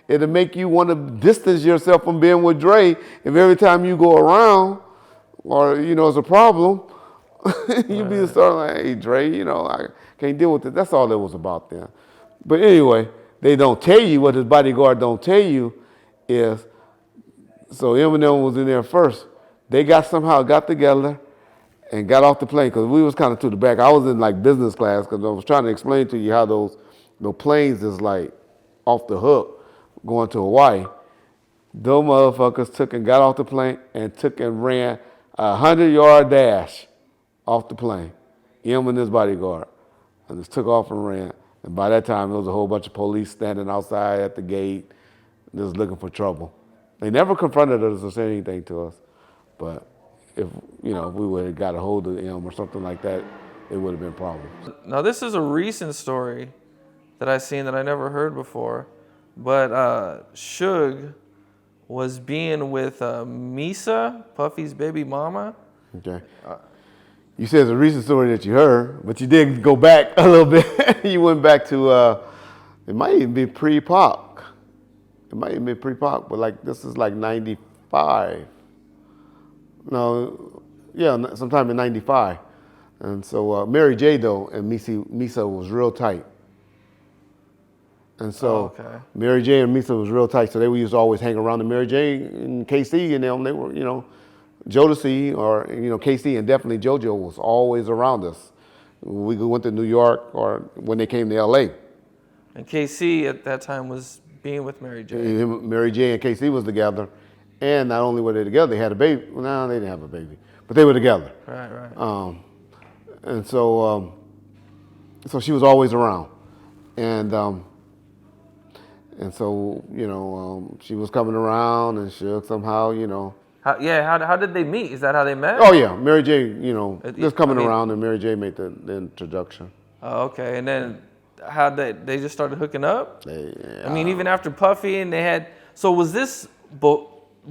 It'll make you want to distance yourself from being with Dre if every time you go around or, you know, it's a problem, you be starting like, hey, Dre, you know, I can't deal with it. That's all it was about then. But anyway, they don't tell you, what his bodyguard don't tell you is, so Eminem was in there first. They somehow got together and got off the plane because we was kind of to the back. I was in like business class because I was trying to explain to you how those planes is like off the hook going to Hawaii. Those motherfuckers took and got off the plane and took and ran a 100-yard dash off the plane. Em and his bodyguard. And just took off and ran. And by that time, there was a whole bunch of police standing outside at the gate just looking for trouble. They never confronted us or said anything to us. But if, you know, if we would have got a hold of him or something like that, it would have been problems. Now, this is a recent story that I seen that I never heard before. But Suge was being with Misa, Puffy's baby mama. Okay. You said it's a recent story that you heard, but you did go back a little bit. You went back to, it might even be pre-Pac. It might even be pre-Pac, but like this is like 95. No, yeah, sometime in 95. And so Mary J, though, and Misa was real tight. And so Mary J and Misa was real tight, so they used to always hang around. And Mary J and KC and them, they were, you know, Jodeci or, you know, KC and definitely JoJo was always around us. We went to New York or when they came to LA. And KC at that time was being with Mary J. Mary J and KC was together. And not only were they together, they had a baby. Well, no, they didn't have a baby, but they were together. Right. And so, so she was always around. And so, you know, she was coming around and Suge somehow, you know. How did they meet? Is that how they met? Oh, yeah. Mary J, you know, just coming around and Mary J made the introduction. Oh, okay. And then how they just started hooking up? I mean, even after Puffy and they had, so was this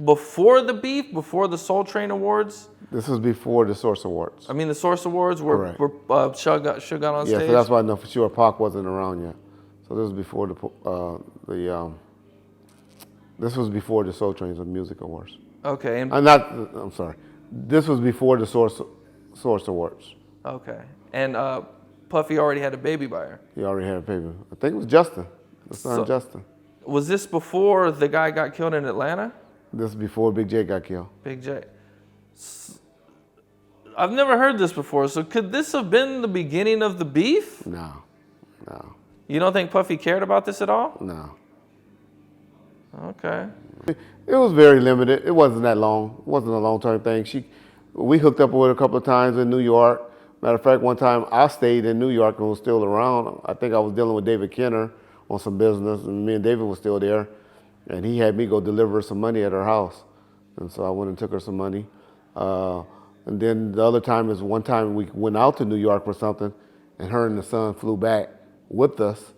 before the beef, before the Soul Train Awards? This was before the Source Awards. I mean, the Source Awards were Suge got on stage? Yeah, so that's why I know for sure Pac wasn't around yet. So this was before this was before the Soul Trains of Music Awards. Okay. And I'm sorry. This was before the Source Awards. okay. And Puffy already had a baby by her. He already had a baby. I think it was Justin, the son Justin. Was this before the guy got killed in Atlanta? This is before Big J got killed. Big J. I've never heard this before. So could this have been the beginning of the beef? No. You don't think Puffy cared about this at all? No. Okay. It was very limited. It wasn't that long. It wasn't a long-term thing. We hooked up with her a couple of times in New York. Matter of fact, one time I stayed in New York and was still around. I think I was dealing with David Kenner on some business, and me and David was still there. And he had me go deliver some money at her house. And so I went and took her some money. And then the other time is one time we went out to New York for something, and her and the son flew back with us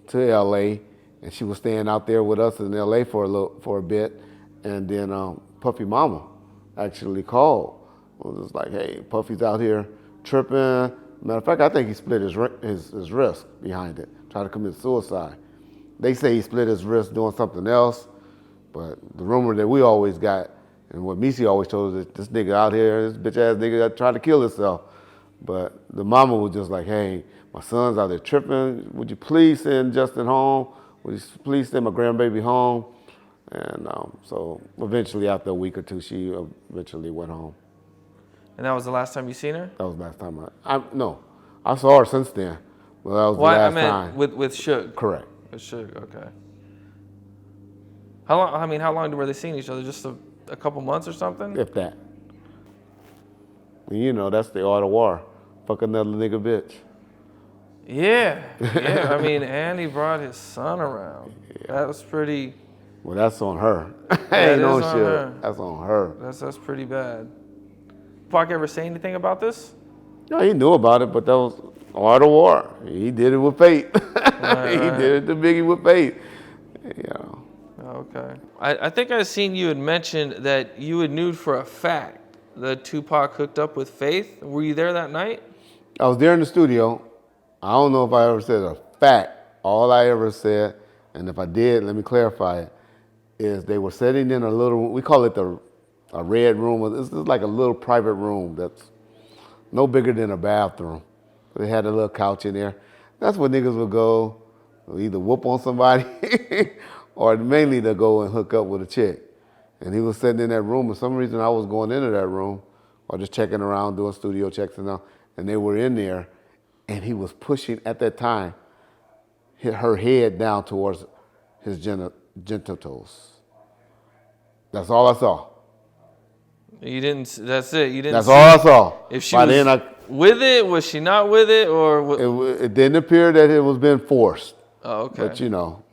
to LA, and she was staying out there with us in LA for a bit. And then Puffy Mama actually called. It was just like, hey, Puffy's out here tripping. Matter of fact, I think he split his wrist behind it, tried to commit suicide. They say he split his wrist doing something else, but the rumor that we always got, and what Misi always told us, this nigga out here, this bitch ass nigga tried to kill himself. But the mama was just like, hey, my son's out there tripping. Would you please send Justin home? Would you please send my grandbaby home? And so eventually, after a week or two, she eventually went home. And that was the last time you seen her? That was the last time I saw her since then. Well, that was the last time. With Suge? Correct. With Suge, okay. How long were they seeing each other? Just a couple months or something? If that. And you know, that's the art of war. Fuck another nigga bitch. Yeah. And he brought his son around. Yeah. That was pretty... Well, that's on her. That Ain't on is on shit. her. That's on her. That's pretty bad. Pac ever say anything about this? No, he knew about it, but that was art of war. He did it with faith. He did it to Biggie with faith. You know. Okay. I think I seen you had mentioned that you had knew for a fact that Tupac hooked up with Faith. Were you there that night? I was there in the studio. I don't know if I ever said a fact. All I ever said, and if I did, let me clarify it, is they were sitting in a little, we call it a red room. It's just like a little private room that's no bigger than a bathroom. They had a little couch in there. That's where niggas would go, either whoop on somebody or mainly to go and hook up with a chick. And he was sitting in that room. For some reason, I was going into that room or just checking around, doing studio checks and all. And they were in there, and he was pushing, at that time, her head down towards his genitals. That's all I saw. You didn't. That's it. You didn't. That's all I saw. If she was with it, was she not with it, or it didn't appear that it was being forced. Oh, okay. But you know,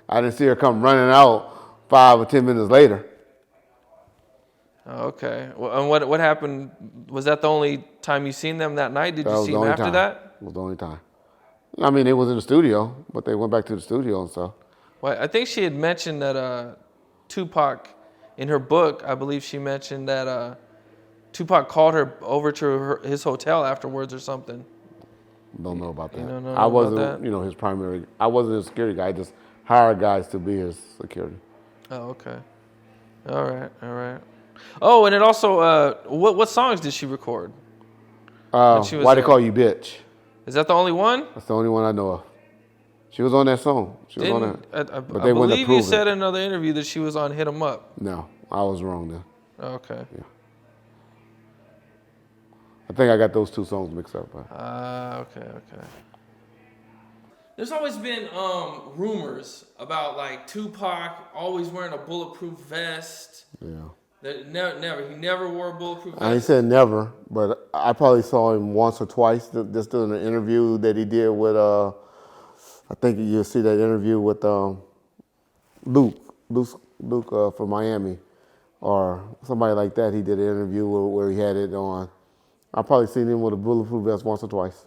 I didn't see her come running out 5 or 10 minutes later. Oh, okay. Well, and what happened? Was that the only time you seen them that night? Did you see them after that? It was the only time. I mean, it was in the studio, but they went back to the studio and stuff. Well, I think she had mentioned that Tupac, in her book, I believe she mentioned that Tupac called her over to his hotel afterwards or something. Don't know about that. You don't know I wasn't, about that? his primary. I wasn't a security guy. I just hired guys to be his security. Oh, okay. All right. Oh, and it also, what songs did she record? Why They Call You Bitch. Is that the only one? That's the only one I know of. She was on that song. She was on that. I they believe you said in another interview that she was on Hit 'Em Up. No, I was wrong there. Okay. Yeah. I think I got those two songs mixed up. Okay. There's always been rumors about like Tupac always wearing a bulletproof vest. Yeah. He never wore a bulletproof vest. I ain't said never, but I probably saw him once or twice just doing an interview that he did with, I think you'll see that interview with Luke from Miami or somebody like that. He did an interview where he had it on. I probably seen him with a bulletproof vest once or twice.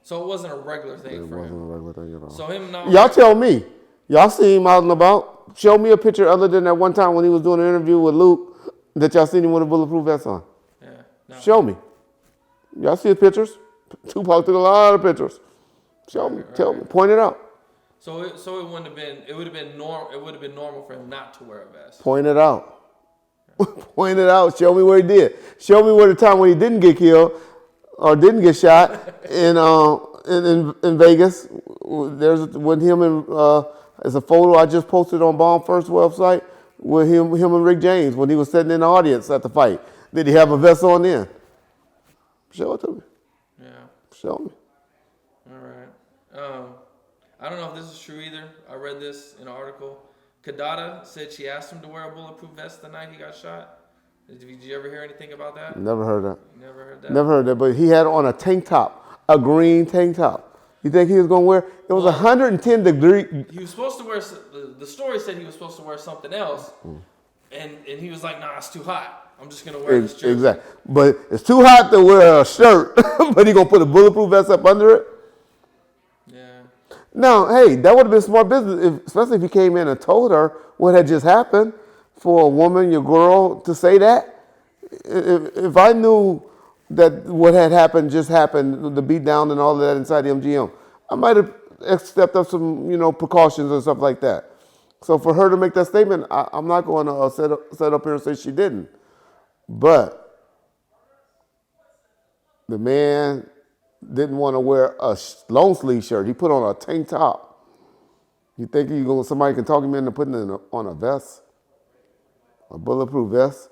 So it wasn't a regular thing for him? It wasn't a regular thing at all. So him not... Y'all tell me. Y'all see him out and about? Show me a picture other than that one time when he was doing an interview with Luke that y'all seen him with a bulletproof vest on. Yeah. No. Show me. Y'all see his pictures? Tupac took a lot of pictures. Show me. Tell me. Point it out. So it wouldn't have been. It would have been normal for him not to wear a vest. Point it out. Point it out. Show me where he did. Show me where the time when he didn't get killed or didn't get shot in Vegas. There's when him and there's a photo I just posted on Bomb First website with him and Rick James when he was sitting in the audience at the fight. Did he have a vest on then? Show it to me. Yeah. Show me. All right. I don't know if this is true either. I read this in an article. Kadada said she asked him to wear a bulletproof vest the night he got shot. Did you ever hear anything about that? Never heard that. You never heard that? Never heard that, but he had on a tank top, a green tank top. You think he was going to wear? It was 110 degrees. He was supposed to wear, the story said he was supposed to wear something else, and he was like, nah, it's too hot. I'm just going to wear this jersey. Exactly. But it's too hot to wear a shirt, but he going to put a bulletproof vest up under it? Yeah. Now, hey, that would have been smart business, especially if he came in and told her what had just happened. For a woman, your girl, to say that. If I knew that what had happened just happened, the beat down and all of that inside the MGM, I might have stepped up some, precautions and stuff like that. So for her to make that statement, I'm not going to set up here and say she didn't. But the man didn't want to wear a long sleeve shirt. He put on a tank top. You think somebody can talk him into putting on a vest? A bulletproof vest?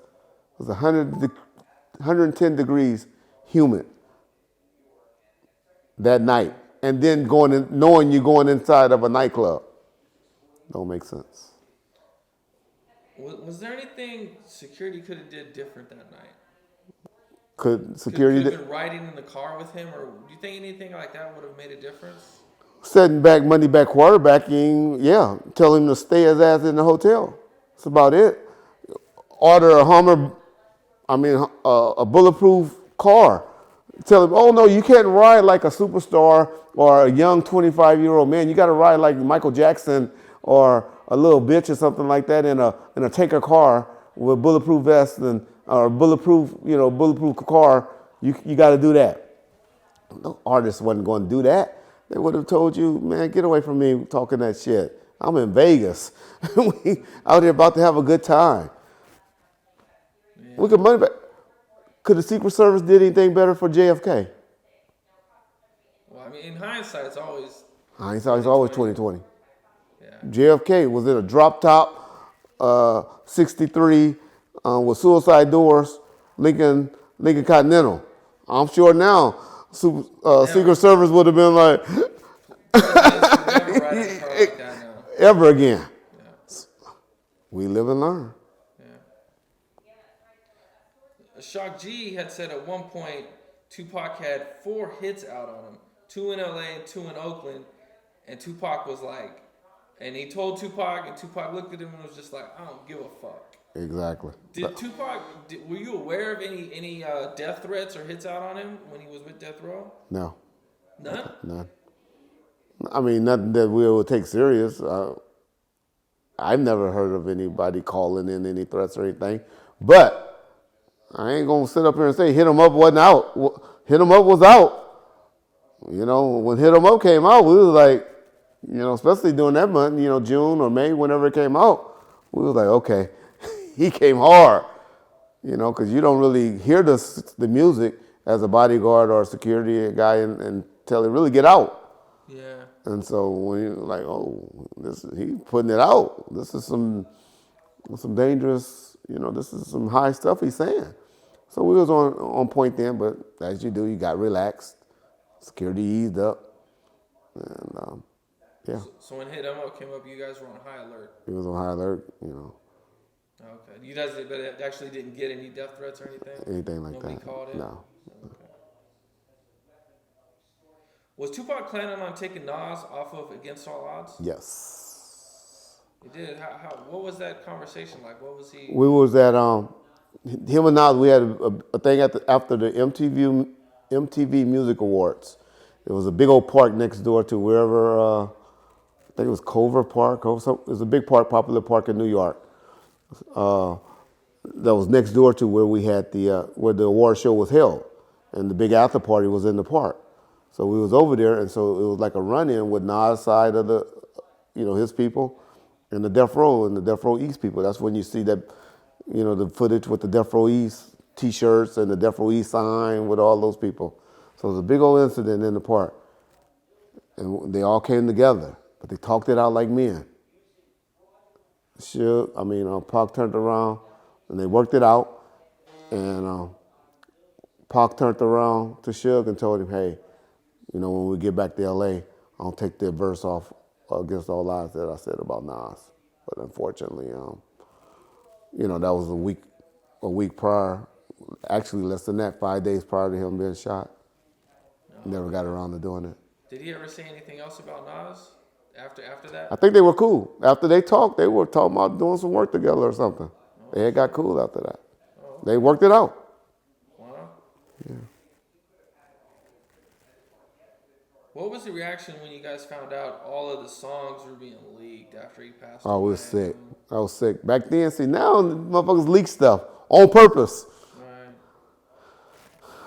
It was 110 degrees humid that night. And then knowing you're going inside of a nightclub. Don't make sense. Was there anything security could have did different that night? Could security... Could have been riding in the car with him? Or do you think anything like that would have made a difference? Setting back, money back quarterbacking, yeah. Tell him to stay his ass in the hotel. That's about it. Order a bulletproof car. Tell him, oh no, you can't ride like a superstar or a young 25-year-old man. You got to ride like Michael Jackson or a little bitch or something like that in a tanker car with bulletproof vest or bulletproof car. You got to do that. No artist wasn't going to do that. They would have told you, man, get away from me talking that shit. I'm in Vegas. We out here about to have a good time. Yeah. We could money back. Could the Secret Service did anything better for JFK? Well, I mean, in hindsight, it's always... Hindsight's always 2020. Yeah. JFK was in a drop top, 63, with suicide doors, Lincoln Continental. I'm sure now, Secret Service would have been like... never ride in a car like that now. Ever again. Yeah. We live and learn. Shock G had said at one point Tupac had 4 hits out on him, 2 in LA and 2 in Oakland, and Tupac was like, and he told Tupac, and Tupac looked at him and was just like, I don't give a fuck. Exactly. Did Tupac? Were you aware of any death threats or hits out on him when he was with Death Row? No. None. I mean, nothing that we would take serious. I've never heard of anybody calling in any threats or anything, but. I ain't going to sit up here and say Hit 'Em Up wasn't out. Hit 'Em Up was out. When Hit 'Em Up came out, we was like, especially during that month, June or May, whenever it came out, we was like, okay, he came hard, because you don't really hear the music as a bodyguard or a security guy until it really get out. Yeah. And so when you're like, oh, he putting it out. This is some dangerous, this is some high stuff he's saying. So we was on point then, but as you do, you got relaxed. Security eased up. And, yeah. So when Hit 'Em Up came up, you guys were on high alert? He was on high alert, Okay. You guys actually didn't get any death threats or anything? Anything like Nobody that. Called in? No. Okay. Was Tupac planning on taking Nas off of Against All Odds? Yes. He did. What was that conversation like? What was he? We was at him and Nas. We had a thing after the MTV Music Awards. It was a big old park next door to wherever. I think it was Culver Park. It was a big park, popular park in New York. That was next door to where we had where the award show was held, and the big after party was in the park. So we was over there, and so it was like a run-in with Nas' side of the, his people, and the Death Row and the Death Row East people. That's when you see that you know, the footage with the Death Row East T-shirts and the Death Row East sign with all those people. So it was a big old incident in the park. And they all came together, but they talked it out like men. Pac turned around and they worked it out. And Pac turned around to Suge and told him, hey, you know, when we get back to LA, I'll take that verse off Against All Odds that I said about Nas. But unfortunately, you know, that was a week prior, actually less than that, 5 days prior to him being shot. Never got around to doing it. Did he ever say anything else about Nas after that? I think they were cool. After they talked, they were talking about doing some work together or something. They had got cool after that. They worked it out. Wow. Yeah. What was the reaction when you guys found out all of the songs were being leaked after he passed Oh, away? we was sick. I was sick. Back then, see, now motherfuckers leak stuff on purpose. Right.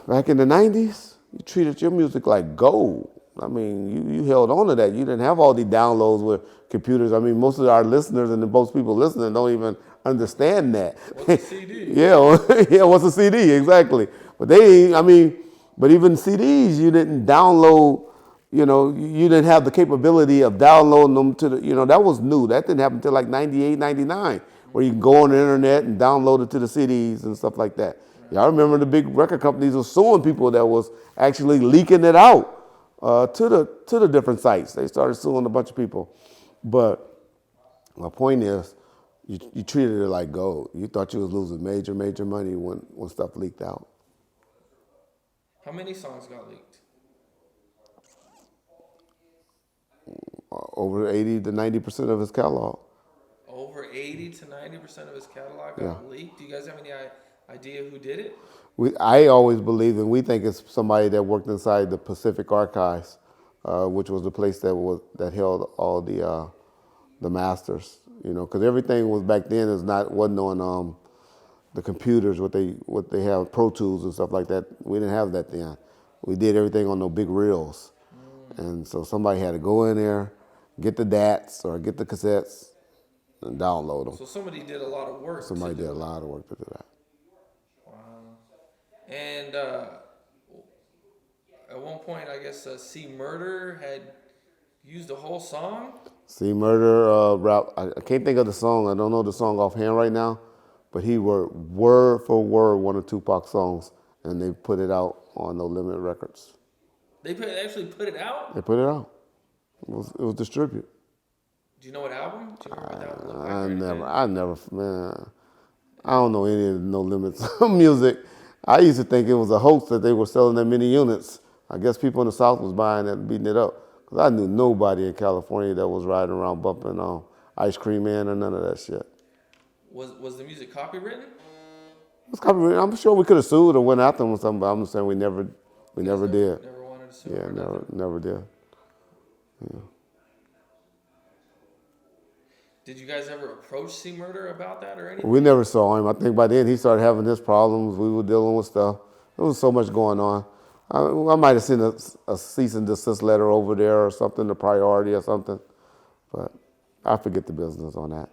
Back in the 90s, you treated your music like gold. I mean, you held on to that. You didn't have all these downloads with computers. I mean, most of our listeners and most people listening don't even understand that. What's a CD? Yeah, what's a CD? Exactly. But but even CDs, you didn't download. You know, you didn't have the capability of downloading them to the, you know, that was new. That didn't happen until like 98, 99, where you can go on the internet and download it to the CDs and stuff like that. Yeah, I remember the big record companies were suing people that was actually leaking it out to the different sites. They started suing a bunch of people. But my point is, you treated it like gold. You thought you was losing major, major money when stuff leaked out. How many songs got leaked? Over 80 to 90% of his catalog. Over 80 to 90% of his catalog got leaked? Do you guys have any idea who did it? I always believe, and we think it's somebody that worked inside the Pacific Archives, which was the place that held all the masters. You know, because everything was back then wasn't on the computers, what they have, Pro Tools and stuff like that. We didn't have that then. We did everything on those big reels. And so somebody had to go in there, get the DATs or get the cassettes, and download them. So somebody did a lot of work. Somebody did a lot of work to do that. Wow. And at one point, I guess C Murder had used the whole song? C Murder, rap. I can't think of the song. I don't know the song offhand right now, but he wrote word for word one of Tupac's songs, and they put it out on No Limit Records. They actually put it out? They put it out. It was distributed. Do you know what album? Do you remember what that I never, man. I don't know any of the No Limits music. I used to think it was a hoax that they were selling that many units. I guess people in the South was buying it and beating it up. Because I knew nobody in California that was riding around bumping on Ice Cream Man or none of that shit. Was the music copywritten? It was copywritten. I'm sure we could have sued or went after them or something, but I'm just saying we never did. Never wanted to sue. Yeah, never did. Yeah. Did you guys ever approach C Murder about that or anything? We never saw him. I think by then he started having his problems. We were dealing with stuff. There was so much going on. I might have seen a cease and desist letter over there or something, a priority or something. But I forget the business on that.